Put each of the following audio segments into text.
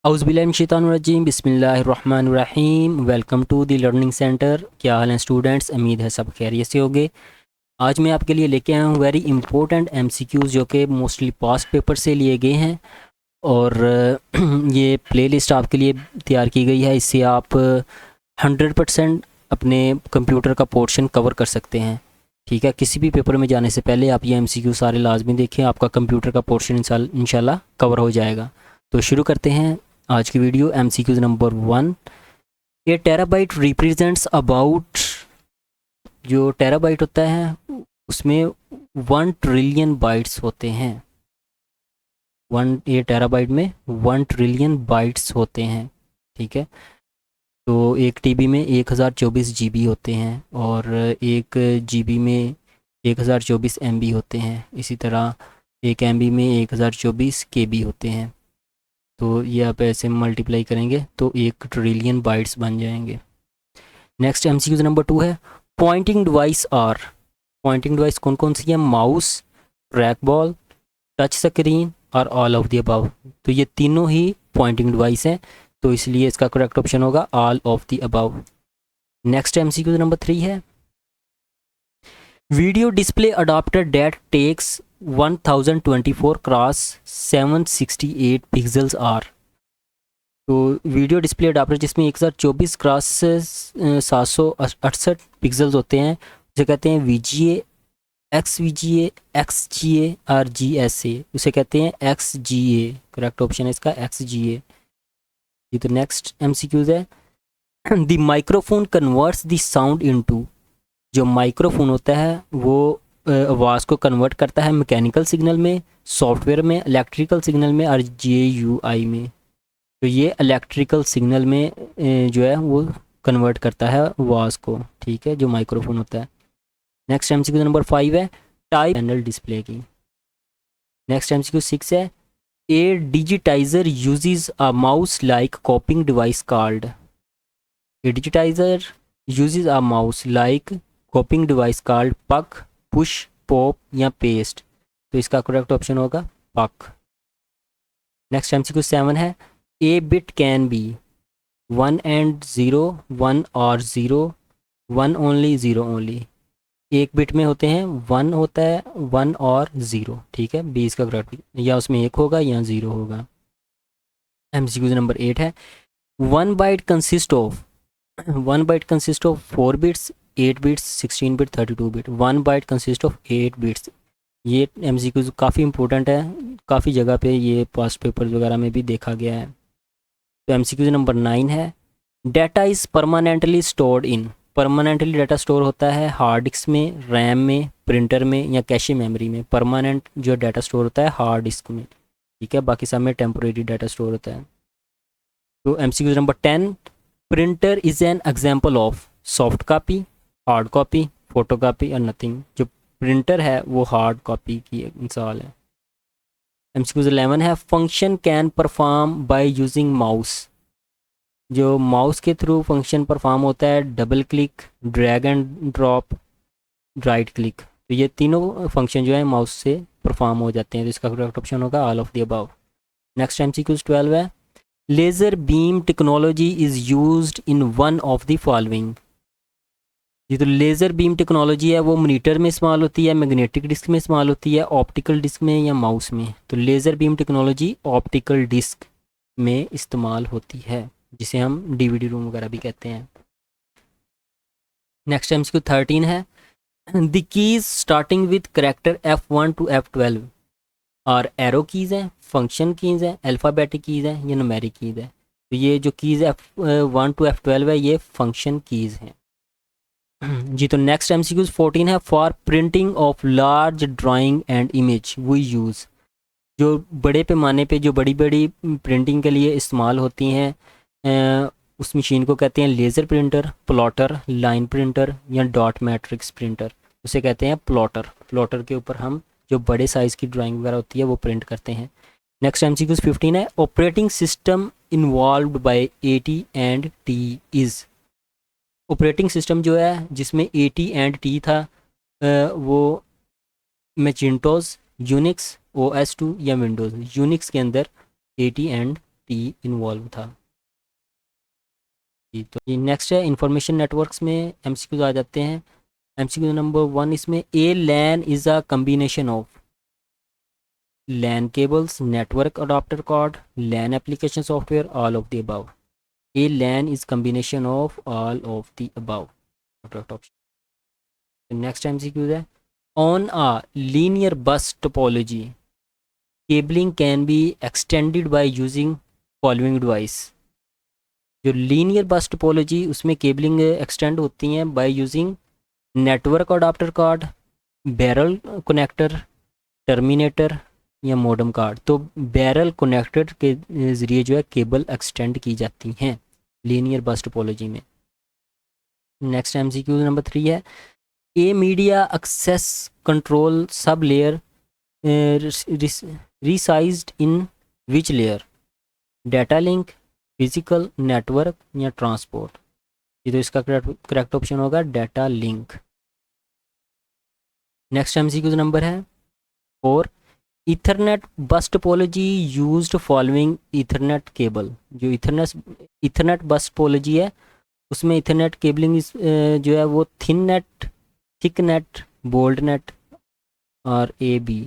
औज़ुबिल्लाहिमिनश्शैतानिर्रजीम बिस्मिल्लाहिर्रहमानिर्रहीम। Welcome to the learning centre. क्या हाल है स्टूडेंट्स? उम्मीद है सब खैरियत से होंगे। आज मैं आपके लिए लेके आया हूँ वेरी इंपॉर्टेंट एमसीक्यूज़ जो कि मोस्टली पास्ट पेपर से लिए गए हैं। और ये प्लेलिस्ट आपके लिए तैयार की गई है। इससे आप 100% अपने कंप्यूटर का पोर्शन कवर कर सकते हैं। ठीक है, किसी भी पेपर में जाने से पहले आप ये एमसीक्यू सारे लाजमी देखें, आपका कंप्यूटर का पोर्शन इंशाल्लाह कवर हो जाएगा। तो शुरू करते हैं आज की video. MCQs number 1। A terabyte represents about, जो टेराबाइट होता है उसमें 1 ट्रिलियन बाइट्स होते हैं। ए टेराबाइट में 1 ट्रिलियन बाइट्स होते हैं। ठीक है, तो एक टीबी में 1024 जीबी होते हैं और एक जीबी में 1024 एमबी होते हैं। इसी तरह एक एमबी में 1024 केबी होते हैं। तो ये आप ऐसे मल्टीप्लाई करेंगे तो 1 ट्रिलियन बाइट्स बन जाएंगे। नेक्स्ट एमसीक्यू नंबर 2 है pointing device are. Pointing device कौन कौन सी है? Mouse, track ball, touch screen और ऑल ऑफ द अबव। तो ये तीनों ही पॉइंटिंग डिवाइस हैं, तो इसलिए इसका करेक्ट ऑप्शन होगा all of the above. Next MCQ number 3 है video display adapter that takes 1024 cross 768 pixels are. तो वीडियो डिस्प्ले अडाप्टर जिसमें 1024 क्रॉस 768 पिक्सल्स होते हैं उसे कहते हैं VGA, XVGA, XGA और GSA। उसे कहते हैं XGA। करेक्ट ऑप्शन है इसका XGA। ये तो नेक्स्ट एमसीक्यूज है the microphone converts the sound into. जो माइक्रोफोन होता है वो आवाज़ को कन्वर्ट करता है मैकेनिकल सिग्नल में, सॉफ्टवेयर में, इलेक्ट्रिकल सिग्नल में और GUI में। तो ये इलेक्ट्रिकल सिग्नल में जो है वो कन्वर्ट करता है आवाज़ को। ठीक है, जो माइक्रोफोन होता है। नेक्स्ट एमसीक्यू नंबर 5 है टाइप पैनल डिस्प्ले की। नेक्स्ट एमसीक्यू 6 है a digitizer uses a mouse like copying device called. A digitizer uses a mouse like copying device called puck, push, pop या पेस्ट। तो इसका correct option होगा पक। Next MCQ 7 है ए bit can be 1 and 0, 1 और 0, 1 only, 0 only. एक bit में होते हैं 1 होता है, 1 और 0। ठीक है, 20 का करेक्ट या उसमें 1 होगा या 0 होगा। एमसीक्यू नंबर 8 है 1 byte consist of 4 bits, 8 bits, 16 bit, 32 bit. 1 byte consist of 8 bits. ये एमसीक्यू काफ़ी इंपॉर्टेंट है, काफ़ी जगह पे ये पास्ट पेपर वगैरह में भी देखा गया है। तो एमसीक्यू नंबर 9 है data is permanently stored in. Permanently data store होता है हार्ड डिस्क में, रैम में, प्रिंटर में या कैशे मेमोरी में। परमानेंट जो डाटा स्टोर होता है हार्ड डिस्क में। ठीक है, बाकी सब में टेम्पोरेरी डाटा स्टोर होता है। तो MCQ number 10 printer is an example of soft copy, hard copy, photo copy और नथिंग। जो प्रिंटर है वो हार्ड कॉपी की एक मिसाल है। एमसीक्यू 11 है function can perform by using mouse. जो माउस के थ्रू फंक्शन परफॉर्म होता है double click, drag and drop, right click. तो ये तीनों फंक्शन जो है माउस से परफॉर्म हो जाते हैं। तो इसका करेक्ट ऑप्शन होगा all of the above. Next MCQ 12 है laser beam technology is used in one of the following. ये तो लेज़र बीम टेक्नोलॉजी है वो मॉनिटर में इस्तेमाल होती है, मैग्नेटिक डिस्क में इस्तेमाल होती है, ऑप्टिकल डिस्क में या माउस में। तो laser beam technology optical disc में इस्तेमाल होती है, जिसे हम DVD रूम वगैरह भी कहते हैं। नेक्स्ट एमसीक्यू 13 है the keys starting with character F1 to F12 और एरो कीज़ हैं, फंक्शन कीज़ हैं, अल्फ़ाबेटिक कीज़ हैं या न्यूमेरिक कीज़ हैं। तो ये जो कीज़ F1 to F12 है ये फंक्शन कीज़ हैं। जी, तो नेक्स्ट एमसीक्यू 14 है for printing of large drawing and image we use. जो बड़े पैमाने पे जो बड़ी बड़ी प्रिंटिंग के लिए इस्तेमाल होती हैं उस मशीन को कहते हैं laser printer, plotter, line printer या डॉट मैट्रिक्स प्रिंटर। उसे कहते हैं प्लॉटर। प्लॉटर के ऊपर हम जो बड़े साइज़ की ड्राइंग वगैरह होती है वो प्रिंट करते हैं। नेक्स्ट एमसीक्यू 15 है operating system involved by AT and T is. Operating system जो है जिसमें AT and T था वो मैकिन्टोश, यूनिक्स, OS2 या विंडोज़। यूनिक्स के अंदर AT and टी इन्वॉल्व था जी। तो ये नेक्स्ट है इंफॉर्मेशन नेटवर्क्स में एमसीक्यूज आ जाते हैं। एमसीक्यू नंबर 1 इसमें a LAN is a combination of LAN cables, network adapter card, LAN application software, all of the above. A LAN is combination of all of the above. Next MCQs है on a linear bus topology cabling can be extended by using following device. जो linear bus topology उसमें cabling extend होती हैं by using network adapter card, barrel connector, terminator या modem card. तो barrel connector के ज़रिए जो है केबल एक्सटेंड की जाती हैं लीनियर बस टोपोलॉजी में। नेक्स्ट एमसीक्यू नंबर 3 है a media access control sub layer resized in which layer, data link, physical network या ट्रांसपोर्ट। ये तो इसका करेक्ट ऑप्शन होगा data link. Next MCQ number है 4 Ethernet bus topology used following Ethernet cable. जो Ethernet bus topology है उसमें Ethernet cabling जो है वो thin net, thick net, bold net और ए बी।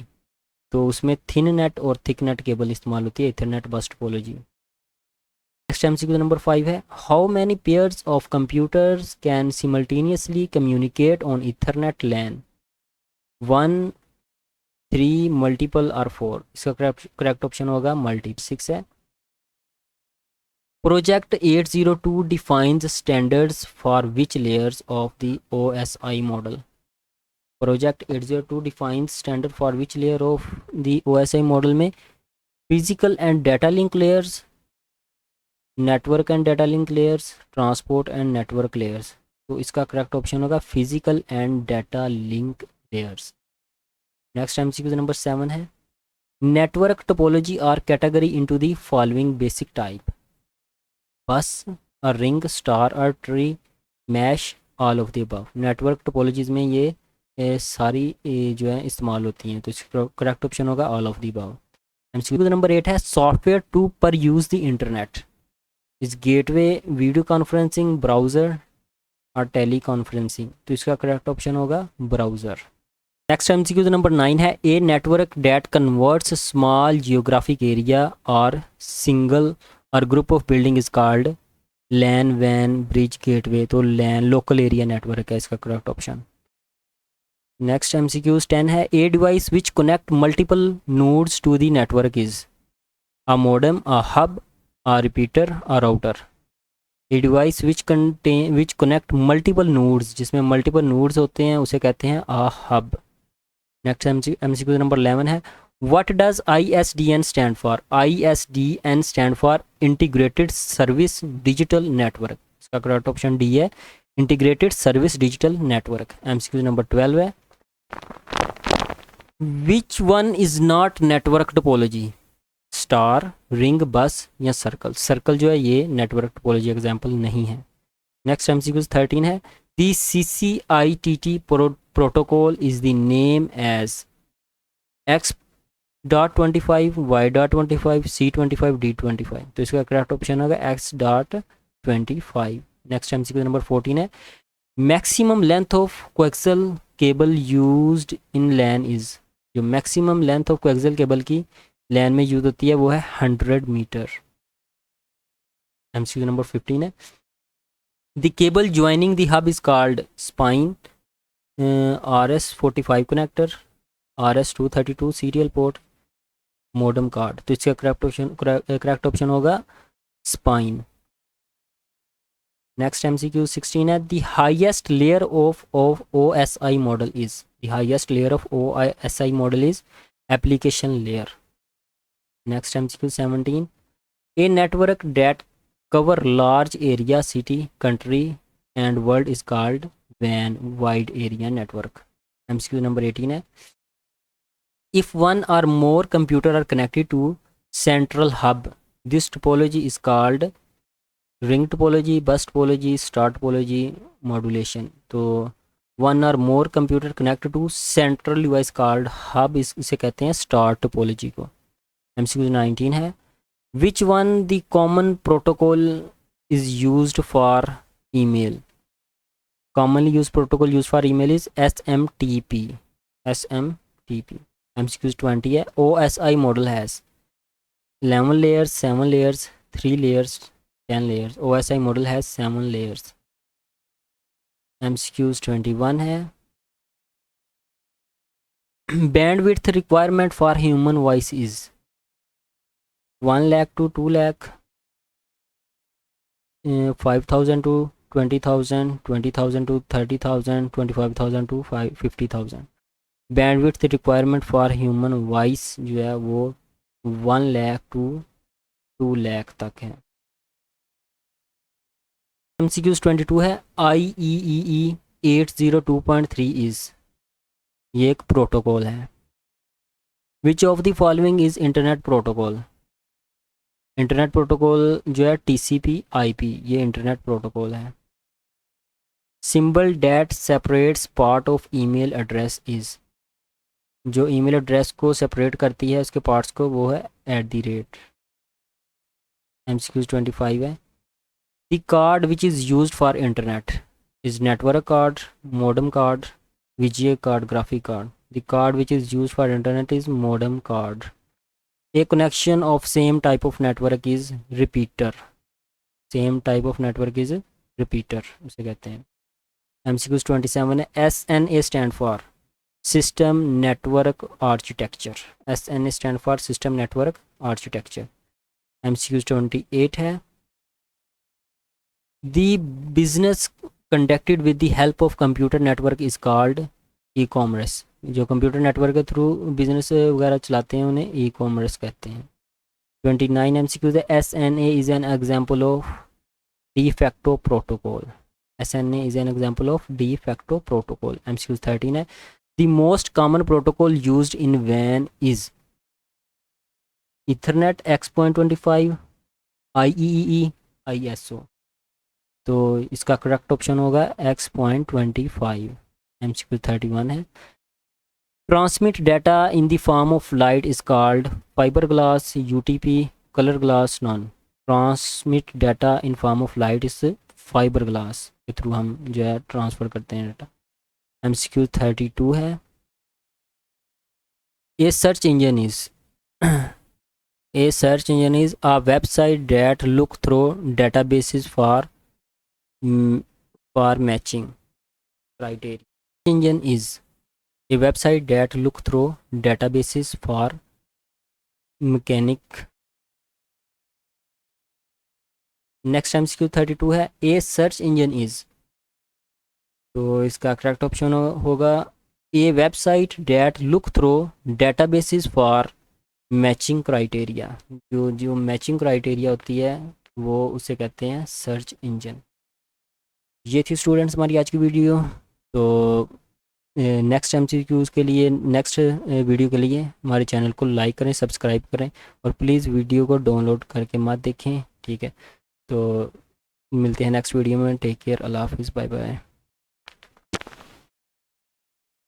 तो उसमें थिन नेट और थिक नेट केबल इस्तेमाल होती है Ethernet bus topology. Next MCQ number 5 है how many pairs of computers can simultaneously communicate on Ethernet LAN, 1, 3, multiple और 4। इसका करेक्ट ऑप्शन होगा मल्टी। 6 है project 802 defines standards for which layers of the OSI model. Project 802 defines standard for which layer of the OSI model में physical and data link layers, network and data link layers, transport and network layers. तो इसका correct option होगा physical and data link layers. Next MCQ number 7 है network topology are category into the following basic type, bus, a ring, star और tree, mesh, all of the above. Network topologies में ये सारी जो है इस्तेमाल होती हैं। तो इसका करेक्ट ऑप्शन होगा all of the above. MCQ number 8 है सॉफ्टवेयर टू पर use the internet is gateway, video conferencing, browser और टेली कॉन्फ्रेंसिंग। तो इसका करेक्ट ऑप्शन होगा ब्राउज़र। नेक्स्ट एमसीक्यू नंबर 9 है a network that converts small geographic area और single और group of building is called LAN, वैन, bridge, gateway. तो LAN local area network है इसका करेक्ट ऑप्शन। नेक्स्ट एमसीक्यूज 10 है a device which connect multiple nodes to the network is a modem, a hub, a repeater, a router। A device which connect multiple nodes, जिसमें multiple nodes होते हैं उसे कहते हैं a hub। Next MCQ number 11 है what does ISDN stand for? ISDN stand for integrated service digital network। इसका correct option D है integrated service digital network. MCQ number 12 है which one is not network topology, star, ring, बस या circle. Circle जो है ये network topology example नहीं है। नेक्स्ट एमसीक्यू 13 है the CCITT protocol is the name as X.25, Y.25, C.25, D.25। तो इसका करेक्ट ऑप्शन होगा X.25। नेक्स्ट एमसीक्यू नंबर 14 है maximum length of coaxial cable used in LAN is. जो maximum length of coaxial cable की LAN में use होती है वो है 100 मीटर। एमसीक्यू नंबर 15 है the cable joining the hub is called spine, RS45 connector, RS232 serial port, modem card. तो इसका करेक्ट ऑप्शन होगा स्पाइन। नेक्स्ट एमसीक्यू 16 है the highest layer of OSI model is. The highest layer of OSI model is application layer. Next MCQ 17 a network that cover large area, city, country and world is called वैन, wide area network. MCQ number 18 है if one और more computer are connected to central hub this topology is called ring topology, bus topology, star topology, modulation. तो one और more computer connected to central device called hub इसे कहते हैं star topology को। MCQ 19 है which one the common protocol is used for email? commonly used protocol used for email is SMTP. SMTP. MCQs 20 है. OSI model has 11 layers, 7 layers, 3 layers, 10 layers. OSI model has 7 layers. MCQs 21 है. Bandwidth requirement for human voice is 1 lakh to 2 lakh, 5,000 to 20,000, 20,000 to 30,000, 25,000 to 50,000. Bandwidth requirement for human voice जो है वो 1 lakh to 2 lakh तक है. MCQs 22 है. IEEE 802.3 is, ये एक protocol है. Which of the following is internet protocol? Internet protocol जो है TCP/IP, ये इंटरनेट प्रोटोकॉल है. Symbol that separates part of email address is, जो ईमेल एड्रेस को सेपरेट करती है उसके पार्ट्स को, वो है @. MCQs 25 है. The card which is used for internet is network card, modem card, VGA card, graphic card. The card which is used for internet is modem card. A connection of same type of network is repeater. Same type of network is repeater उसे कहते हैं. MCQs 27 है. SNA stand for system network architecture. SNA stand for system network architecture. MCQs 28 है. The business conducted with the help of computer network is called ecommerce. जो computer network के through business वगैरह चलाते हैं उन्हें ई-कॉमर्स कहते हैं. 29 MCQs है. SNA is an example of de facto protocol. SNA is an example of de facto protocol. MCQs 13 है. The most common protocol used in WAN is Ethernet, X.25, IEEE, ISO. तो इसका correct option होगा X.25. MCQ 31 है. Transmit data in the form of light is called fiberglass, UTP, color glass, none. Transmit data in form of light is fiberglass के through हम जो है transfer करते हैं डाटा. MCQ 32 है. A search engine is A search engine is a website that look through databases for matching criteria. Engine is a website that look through databases for mechanic. Next MCQ 32 है. A search engine is, तो इसका correct option होगा a website that look through databases for matching criteria. जो matching criteria होती है वो उसे कहते हैं सर्च इंजन. ये थी स्टूडेंट्स हमारी आज की वीडियो. तो नेक्स्ट MCQs के लिए, नेक्स्ट वीडियो के लिए हमारे चैनल को लाइक करें, सब्सक्राइब करें और प्लीज़ वीडियो को डाउनलोड करके मत देखें. ठीक है, तो मिलते हैं नेक्स्ट वीडियो में. Take care. अल्लाह हाफिज़. Bye bye.